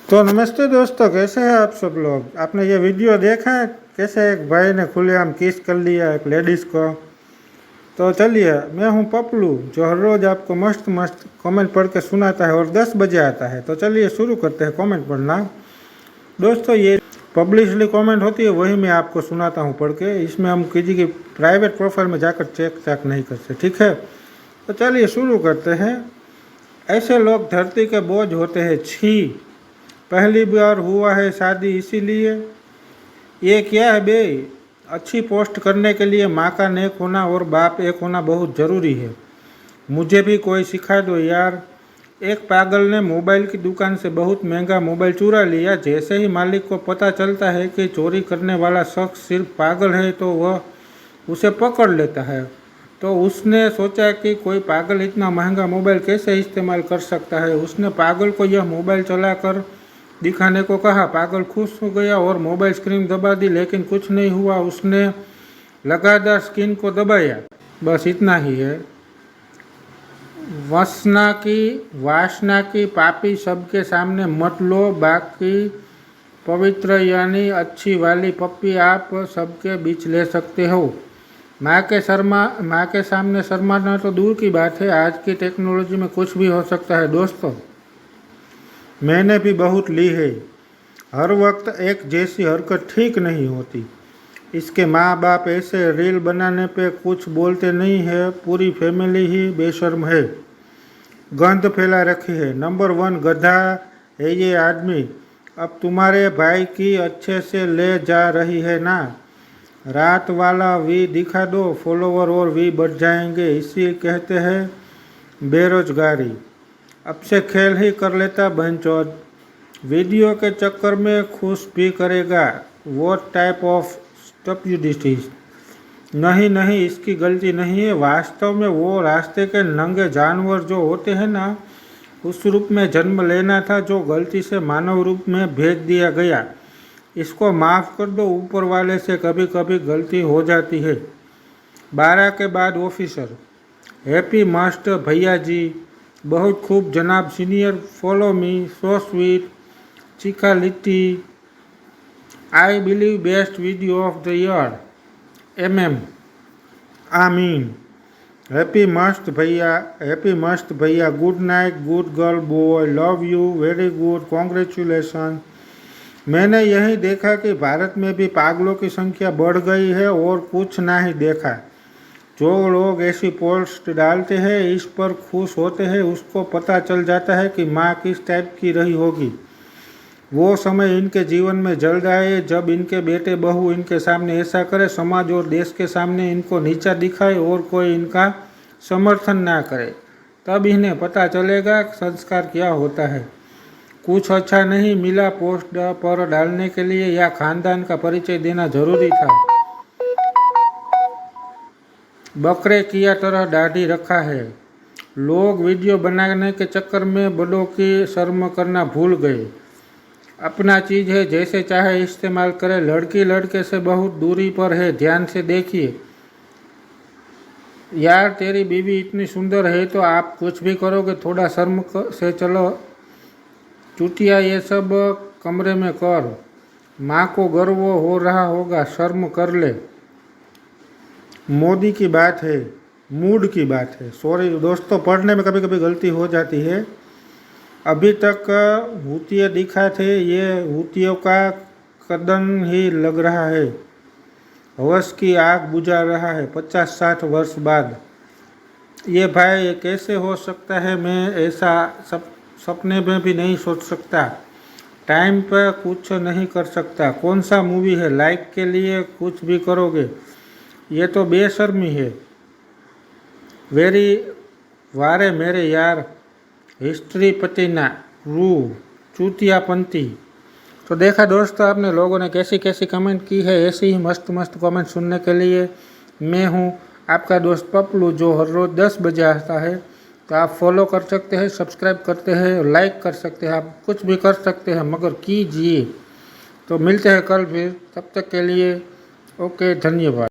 तो नमस्ते दोस्तों, कैसे हैं आप सब लोग। आपने ये वीडियो देखा है कैसे एक भाई ने खुलेआम किस कर लिया एक लेडीज़ को। तो चलिए, मैं हूं पपलू जो हर रोज़ आपको मस्त मस्त कमेंट पढ़ के सुनाता है और 10 बजे आता है। तो चलिए शुरू करते हैं कमेंट पढ़ना। दोस्तों, ये पब्लिशली कमेंट होती है वही मैं आपको सुनाता हूँ पढ़ के। इसमें हम किसी की प्राइवेट प्रोफाइल में जाकर चेक नहीं करते, ठीक है। तो चलिए शुरू करते हैं। ऐसे लोग धरती के बोझ होते हैं, छी। पहली बार हुआ है शादी इसीलिए। ये क्या है बे। अच्छी पोस्ट करने के लिए माँ का नेक होना और बाप एक होना बहुत ज़रूरी है। मुझे भी कोई सिखा दो यार। एक पागल ने मोबाइल की दुकान से बहुत महंगा मोबाइल चुरा लिया। जैसे ही मालिक को पता चलता है कि चोरी करने वाला शख्स सिर्फ पागल है तो वह उसे पकड़ लेता है। तो उसने सोचा कि कोई पागल इतना महंगा मोबाइल कैसे इस्तेमाल कर सकता है। उसने पागल को यह मोबाइल चलाकर दिखाने को कहा। पागल खुश हो गया और मोबाइल स्क्रीन दबा दी, लेकिन कुछ नहीं हुआ। उसने लगातार स्क्रीन को दबाया। बस इतना ही है। वासना की पापी सबके सामने मत लो, बाकी पवित्र यानी अच्छी वाली पप्पी आप सबके बीच ले सकते हो। माँ के सामने शर्माना तो दूर की बात है। आज की टेक्नोलॉजी में कुछ भी हो सकता है दोस्तों। मैंने भी बहुत ली है। हर वक्त एक जैसी हरकत ठीक नहीं होती। इसके माँ बाप ऐसे रील बनाने पे कुछ बोलते नहीं है। पूरी फैमिली ही बेशर्म है, गंद फैला रखी है। नंबर 1 गधा है ये आदमी। अब तुम्हारे भाई की अच्छे से ले जा रही है ना। रात वाला वी दिखा दो, फॉलोवर और वी बढ़ जाएंगे। इसी कहते हैं बेरोजगारी। अब से खेल ही कर लेता बहनचोद। वीडियो के चक्कर में खुश भी करेगा। What type of stupidity. नहीं, इसकी गलती नहीं है। वास्तव में वो रास्ते के नंगे जानवर जो होते हैं ना, उस रूप में जन्म लेना था जो गलती से मानव रूप में भेज दिया गया। इसको माफ़ कर दो, ऊपर वाले से कभी कभी गलती हो जाती है। 12 के बाद ऑफिसर। हैप्पी मास्टर भैया जी, बहुत खूब जनाब senior. Follow me, so sweet, chokha litti. I believe best video of the year. आमीन। हैप्पी मस्त भैया, good night, good girl boy, love you, very good, congratulation. मैंने यही देखा कि भारत में भी पागलों की संख्या बढ़ गई है और कुछ ना ही देखा। जो लोग ऐसी पोस्ट डालते हैं, इस पर खुश होते हैं, उसको पता चल जाता है कि माँ किस टाइप की रही होगी। वो समय इनके जीवन में जल्द आए जब इनके बेटे बहू इनके सामने ऐसा करे, समाज और देश के सामने इनको नीचा दिखाए और कोई इनका समर्थन ना करे। तब इन्हें पता चलेगा संस्कार क्या होता है। कुछ अच्छा नहीं मिला पोस्ट पर डालने के लिए या खानदान का परिचय देना जरूरी था। बकरे की तरह दाढ़ी रखा है। लोग वीडियो बनाने के चक्कर में बड़ों की शर्म करना भूल गए। अपना चीज़ है, जैसे चाहे इस्तेमाल करे। लड़की लड़के से बहुत दूरी पर है, ध्यान से देखिए। यार तेरी बीवी इतनी सुंदर है तो आप कुछ भी करोगे, थोड़ा शर्म से चलो। चुटिया ये सब कमरे में कर। माँ को गर्व हो रहा होगा, शर्म कर ले। मोदी की बात है, मूड की बात है। सॉरी दोस्तों, पढ़ने में कभी कभी गलती हो जाती है। अभी तक भूतिया दिखा थे, ये भूतियों का कदम ही लग रहा है। हवस की आग बुझा रहा है 50-60 वर्ष बाद। ये भाई ये कैसे हो सकता है। मैं ऐसा सपने में भी नहीं सोच सकता। टाइम पर कुछ नहीं कर सकता। कौन सा मूवी है, लाइक के लिए कुछ भी करोगे। ये तो बेशर्मी है। वारे मेरे यार, हिस्ट्री पतिना रू चूतियापंती। तो देखा दोस्तों आपने लोगों ने कैसी कैसी कमेंट की है। ऐसी ही मस्त मस्त कमेंट सुनने के लिए मैं हूँ आपका दोस्त पपलू जो हर रोज़ 10 बजे आता है। तो आप फॉलो कर सकते हैं, सब्सक्राइब करते हैं, लाइक कर सकते हैं, आप कुछ भी कर सकते हैं मगर कीजिए। तो मिलते हैं कल फिर, तब तक के लिए ओके, धन्यवाद।